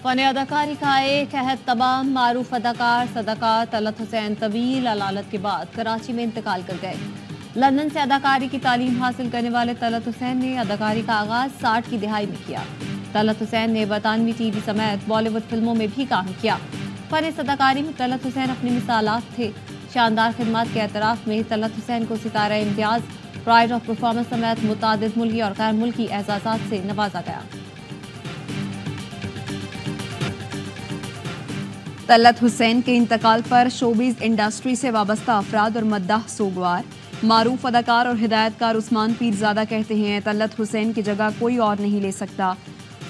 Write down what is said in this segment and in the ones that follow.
Fun अदाकारी का एक अहद तमाम मारूफ अदाकार सदाकार तलत हुसैन तवील अलालत के बाद कराची में इंतकाल कर गए। लंदन से अदाकारी की तालीम हासिल करने वाले तलत हुसैन ने अदाकारी का आगाज 60 की दिहाई में किया। तलत हुसैन ने बरतानवी टीवी समेत बॉलीवुड फिल्मों में भी काम किया। फन अदाकारी में तलत हुसैन अपनी मिसालात थे। शानदार खिदमत के एतराफ में तलत हुसैन को सितारा इम्तियाज, प्राइड ऑफ परफॉर्मेंस समेत मुतादिद मुल्की और गैर मुल्की एजाज़ात से नवाजा गया। तलत हुसैन के इंतकाल पर शोबिज़ इंडस्ट्री से वाबस्ता अफराद और मद्दाह सोगवार। मारूफ अदाकार और हिदायतकार उस्मान पीरजादा कहते हैं तलत हुसैन की जगह कोई और नहीं ले सकता।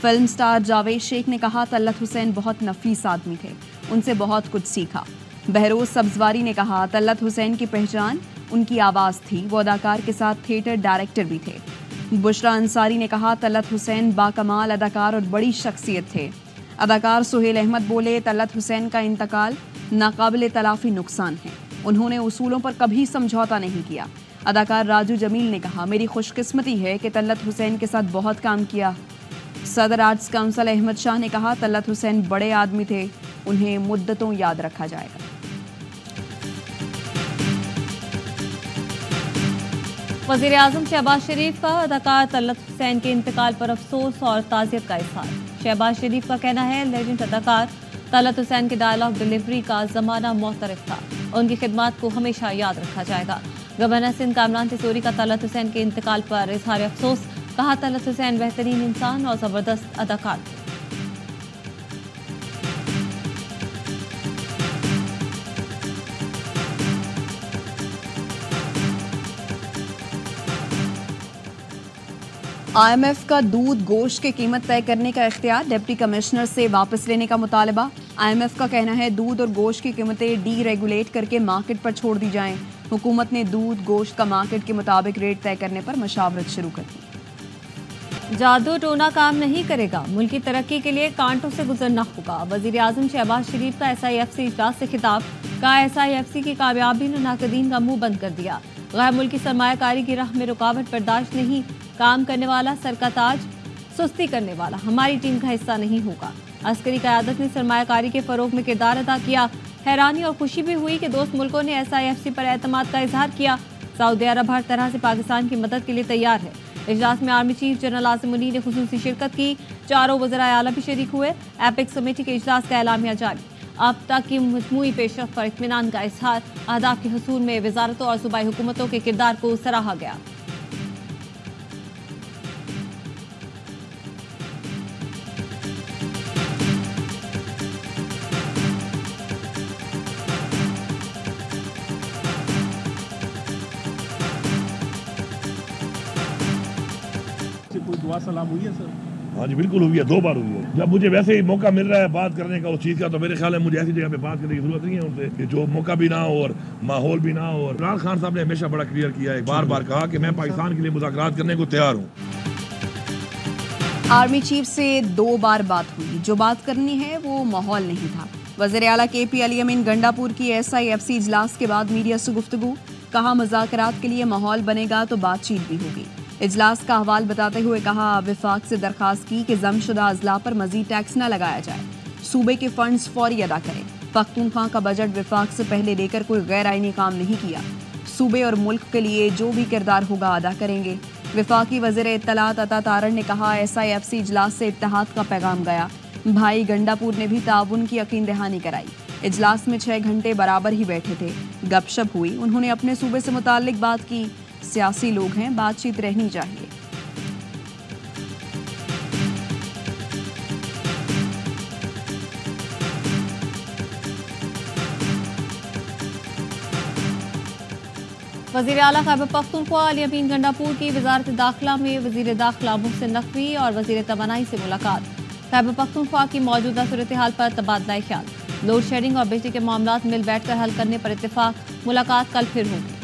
फिल्म स्टार जावेद शेख ने कहा तलत हुसैन बहुत नफीस आदमी थे, उनसे बहुत कुछ सीखा। बहरोज सब्जवारी ने कहा तलत हुसैन की पहचान उनकी आवाज़ थी, वो अदाकार के साथ थिएटर डायरेक्टर भी थे। बुशरा अंसारी ने कहा तलत हुसैन बाकमाल अदाकार और बड़ी शख्सियत थे। अदाकार सुहेल अहमद बोले तलत हुसैन का इंतकाल नाकाबिल तलाफी नुकसान है, उन्होंने उसूलों पर कभी समझौता नहीं किया। अदाकार राजू जमील ने कहा मेरी खुशकिस्मती है कि तलत हुसैन के साथ बहुत काम किया। सदर आर्ट्स काउंसिल अहमद शाह ने कहा तलत हुसैन बड़े आदमी थे, उन्हें मुद्दतों याद रखा जाएगा। वज़ीर आज़म शहबाज शरीफ का अदाकार तलत हुसैन के इंतकाल पर अफसोस और ताज़ियत का इज़हार। शहबाज शरीफ का कहना है लेजेंड अदाकार तलत हुसैन के डायलॉग डिलीवरी का ज़माना मोहतरफ था, उनकी खिदमत को हमेशा याद रखा जाएगा। गवर्नर सिंध कामरान तिसोरी का तलत हुसैन के इंतकाल पर इज़हार अफसोस, कहा तलत हुसैन बेहतरीन इंसान और ज़बरदस्त अदाकार थे। IMF का दूध गोश्त की कीमत तय करने का इख्तियार, डिप्टी कमिश्नर से वापस लेने का मुतालबा। IMF का कहना है दूध और गोश्त की कीमतें डीरेगुलेट करके मार्केट पर छोड़ दी जाएं। हुकूमत ने दूध गोश्त का मार्केट के मुताबिक रेट तय करने पर मशावरत शुरू कर दी। जादू टोना काम नहीं करेगा, मुल्क की तरक्की के लिए कांटों से गुजरना होगा। वज़ीर आज़म शहबाज शरीफ का SIFC इजलास से खिताब, कहा SIFC की कामयाबी ने नाकदीन का मुंह बंद कर दिया। गैर मुल्की सरमायाकारी की राह में रुकावट बर्दाश्त नहीं, काम करने वाला सर का ताज, सुस्ती करने वाला हमारी टीम का हिस्सा नहीं होगा। अस्करी क़यादत ने सरमायाकारी के फ़रोग में किरदार अदा किया। हैरानी और खुशी भी हुई कि दोस्त मुल्कों ने SIFC पर एतमाद का इजहार किया। सऊदी अरब हर तरह से पाकिस्तान की मदद के लिए तैयार है। इजलास में army chief general Asim Munir ने खुसूसी शिरकत की। चारों वज़राए आला भी शरीक हुए। एपिक कमेटी के इजलास का एलामिया जारी। अब तक की मजमूई पेशरफ्त पर इत्मीनान का इजहार। अहदाफ के हसूल में वजारतों और सूबाई हुकूमतों के किरदार को सराहा गया। कोई दुआ सलाम हुई है सर? हाँ जी बिल्कुल हुई है, 2 बार हुई है। जब मुझे वैसे ही मौका मिल रहा है बात करने का उस चीज़ का, तो मेरे ख्याल है मुझे ऐसी जगह पे बात करने की जरूरत नहीं है उनसे कि जो मौका भी ना हो और माहौल भी ना हो। और इमरान खान साहब ने हमेशा बड़ा क्लियर किया है, बार बार कहा कि मैं पाकिस्तान के लिए मुज़ाकरात करने को तैयार हूँ। आर्मी चीफ से 2 बार बात हुई, जो बात करनी है वो माहौल नहीं था। वज़ीर आला KP अली अमीन गंडापुर की SIFC इजलास के बाद मीडिया से गुफ्तगू, कहा मुज़ाकरात के लिए माहौल बनेगा तो बातचीत भी होगी। इजलास का अहवाल बताते हुए कहा विफाक से दरखास्त की कि जमशुदा अजला पर मजीद टैक्स न लगाया जाए, सूबे के फंड्स फौरी अदा करें। पख्तूनख्वा का बजट विफाक से पहले लेकर कोई गैर आईनी काम नहीं किया, सूबे और मुल्क के लिए जो भी किरदार होगा अदा करेंगे। विफाकी वज़ीर इत्तलात अता तारड़ ने कहा SIFC इजलास से इत्तेहाद का पैगाम गया। भाई गंडापुर ने भी ताउन की यकीन दहानी कराई। इजलास में 6 घंटे बराबर ही बैठे थे, गपशप हुई। उन्होंने अपने सूबे से मुताल्लिक बात की। सियासी लोग हैं, बातचीत रहनी चाहिए। वज़ीर आला खैबर पख्तूनख्वा अली अमीन गंडापुर की वजारत दाखिला में वज़ीर दाखिला मोहसिन नकवी और वज़ीर तवानाई से मुलाकात। खैबर पख्तूनख्वा की मौजूदा सूरत हाल पर तबादला ख्याल, लोड शेडिंग और बिजली के मामलात मिल बैठकर हल करने पर इत्तेफाक। मुलाकात कल फिर होगी।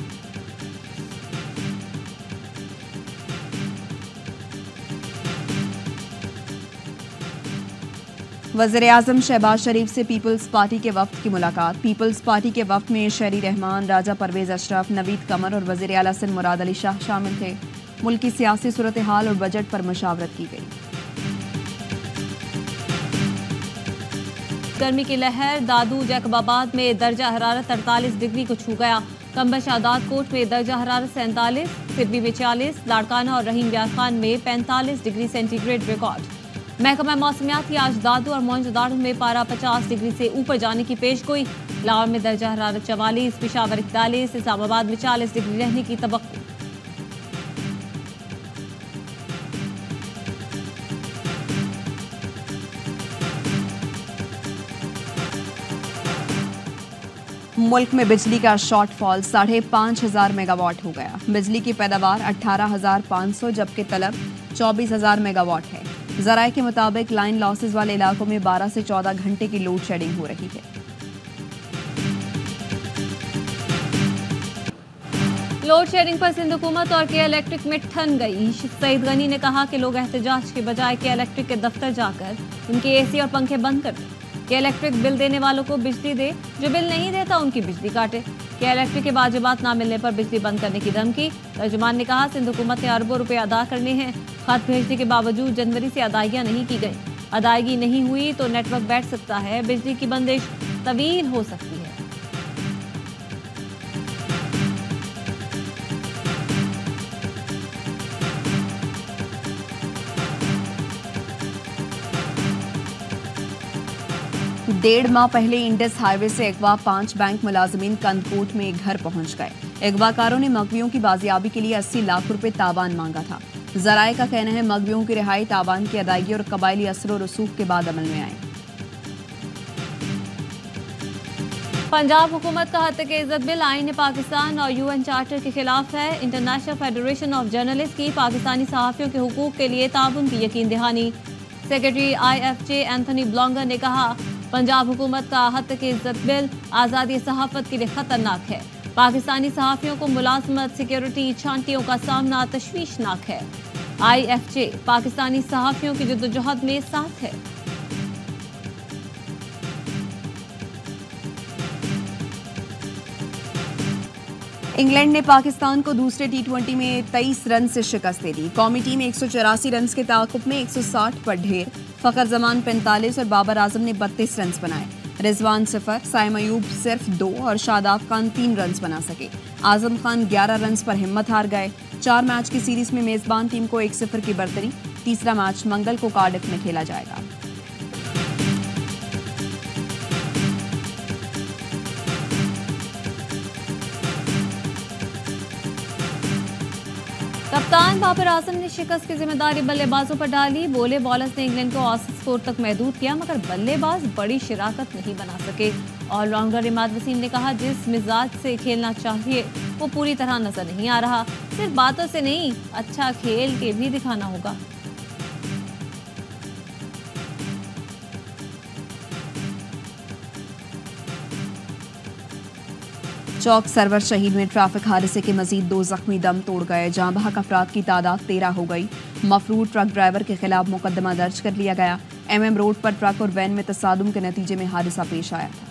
वज़ीर आज़म शहबाज शरीफ से पीपल्स पार्टी के वफ्द की मुलाकात। पीपल्स पार्टी के वफ्द में शहरी रहमान, राजा परवेज अशरफ, नवीद कमर और वज़ीर आला सिंध मुराद अली शाह शामिल थे। मुल्क की सियासी सूरत हाल और बजट पर मशावरत की गई। गर्मी की लहर, दादू जैकबाबाद में दर्जा हरारत 48 डिग्री को छू गया। कंबश आदातकोट में दर्जा हरारत 47, सिब्बी में 40, लाड़काना और रहीम यार खान में 45 डिग्री सेंटीग्रेड रिकॉर्ड। महकमा मौसमियात आज दादू और मोइंजदाड़ू में पारा 50 डिग्री से ऊपर जाने की पेशगोई। लाहौर में दर्जा हरारत 44, पेशावर 41, इस्लामाबाद में 40 डिग्री रहने की तवक्को। मुल्क में बिजली का शॉर्टफॉल 5,500 मेगावाट हो गया। बिजली की पैदावार 18,500 जबकि तलब 24,000 मेगावाट है। जराये के मुताबिक लाइन लॉसेज वाले इलाकों में 12 से 14 घंटे की लोड शेडिंग हो रही है। लोड शेडिंग पर सिंध हुकूमत और के इलेक्ट्रिक में ठन गई। सईद गनी ने कहा कि लोग एहतजाज के बजाय के इलेक्ट्रिक के दफ्तर जाकर उनके एसी और पंखे बंद कर दें। के इलेक्ट्रिक बिल देने वालों को बिजली दे, जो बिल नहीं देता उनकी बिजली काटे। के इलेक्ट्रिक के वाजिबात ना मिलने पर बिजली बंद करने की धमकी। तर्जुमान ने कहा सिंध हुकूमत ने अरबों रुपए अदा करने हैं। खत भेजने के बावजूद जनवरी से अदायगियां नहीं की गई। अदायगी नहीं हुई तो नेटवर्क बैठ सकता है, बिजली की बंदिश तवील हो सकती है। डेढ़ माह पहले इंडस हाईवे से अगवा 5 बैंक मुलाजमीन कंदकोट में एक घर पहुंच गए। अगवाकारों ने मगवियों की बाजियाबी के लिए 80 लाख रुपए तावान मांगा था। जराये का कहना है मगवियों की रिहाई तावान की अदायगी और कबायली असर और रसूख के बाद अमल में आए। पंजाब हुकूमत का हत्या के इज्जत बिल आईन पाकिस्तान और यूएन चार्टर के खिलाफ है। इंटरनेशनल फेडरेशन ऑफ जर्नलिस्ट की पाकिस्तानी सहाफियों के हुकूक के लिए ताउन की यकीन दहानी। सेक्रेटरी IFJ एंथनी ब्लॉन्गर ने कहा पंजाब हुकूमत का हत्या के इज्जत बिल आज़ादी सहाफत के लिए खतरनाक है। पाकिस्तानी सहाफियों को मुलाजमत, सिक्योरिटी छांटियों का सामना तशवीशनाक है। IFJ पाकिस्तानी सहाफियों की जद्दोजहद में साथ है। इंग्लैंड ने पाकिस्तान को दूसरे T20 में 23 रन से शिकस्त दे दी। कौमी टीम 184 रन के ताकुब में 160 पर ढेर। फखर जमान 45 और बाबर आजम ने 32 रन बनाए। रिजवान 0, साइम अयूब सिर्फ 2 और शादाब खान 3 रन बना सके। आजम खान 11 रन पर हिम्मत हार गए। 4 मैच की सीरीज में मेजबान टीम को 1-0 की बरतरी। तीसरा मैच मंगल को कार्डिफ में खेला जाएगा। कप्तान बाबर आजम ने शिकस्त की जिम्मेदारी बल्लेबाजों पर डाली। बोले बॉलर्स ने इंग्लैंड को औसत स्कोर तक महदूद किया मगर बल्लेबाज बड़ी शराकत नहीं बना सके। ऑलराउंडर इमाद वसीम ने कहा जिस मिजाज से खेलना चाहिए वो पूरी तरह नजर नहीं आ रहा। सिर्फ बातों से नहीं, अच्छा खेल के भी दिखाना होगा। चौक सरवर शहीद में ट्रैफिक हादसे के मजीद 2 जख्मी दम तोड़ गए। जहां बहक अफराद की तादाद 13 हो गई। मफरूर ट्रक ड्राइवर के खिलाफ मुकदमा दर्ज कर लिया गया। MM रोड पर ट्रक और वैन में तसादुम के नतीजे में हादसा पेश आया था।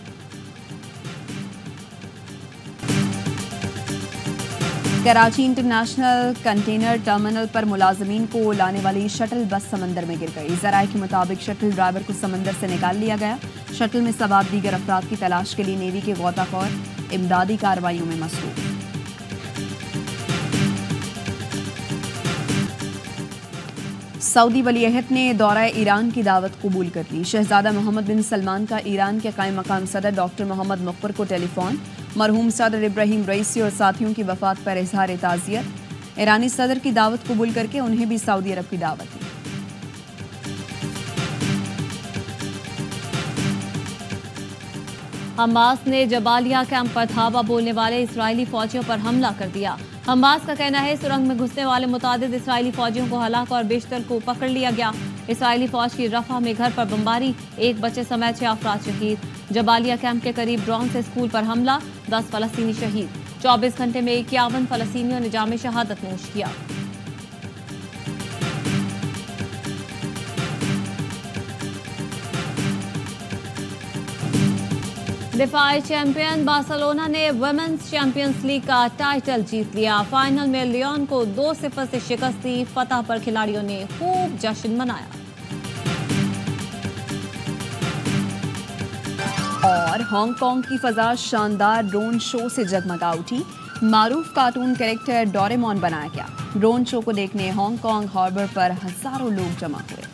कराची इंटरनेशनल कंटेनर टर्मिनल पर मुलाजमीन को लाने वाली शटल बस समंदर में गिर गई। जराये के मुताबिक शटल ड्राइवर को समंदर से निकाल लिया गया। शटल में सवार दीगर अफराद की तलाश के लिए नेवी के गौताखोर इमदादी कार्रवाइयों में मसरूफ। सऊदी वलीअहद ने दौरा ईरान की दावत कबूल कर ली। शहजादा मोहम्मद बिन सलमान का ईरान के कायम मकाम सदर डॉक्टर मोहम्मद मुकबर को टेलीफोन। मरहूम सदर इब्राहिम रईसी और साथियों की वफात पर इजहार ताज़ियत। ईरानी सदर की दावत कबूल करके उन्हें भी सऊदी अरब की दावत दी। हमास ने जबालिया कैंप पर धावा बोलने वाले इस्राएली फौजियों पर हमला कर दिया। हमास का कहना है सुरंग में घुसने वाले मुतादिद इस्राएली फौजियों को हलाक और बेशतर को पकड़ लिया गया। इस्राएली फौज की रफा में घर पर बमबारी, 1 बच्चे समेत 6 अफराद शहीद। जबालिया कैंप के करीब ड्रोन से स्कूल पर हमला, 10 फलस्तीनी शहीद। 24 घंटे में 51 फलस्तीनियों ने जाम शहादत नोश किया। दिफाई चैंपियन बार्सिलोना ने वुमेन्स चैंपियंस लीग का टाइटल जीत लिया। फाइनल में लियोन को 2-0 से शिकस्त दी। फतह पर खिलाड़ियों ने खूब जश्न मनाया। हांगकांग की फजा शानदार ड्रोन शो से जगमगा उठी। मारूफ कार्टून कैरेक्टर डोरेमोन बनाया गया। ड्रोन शो को देखने हांगकांग हार्बर पर हजारों लोग जमा हुए।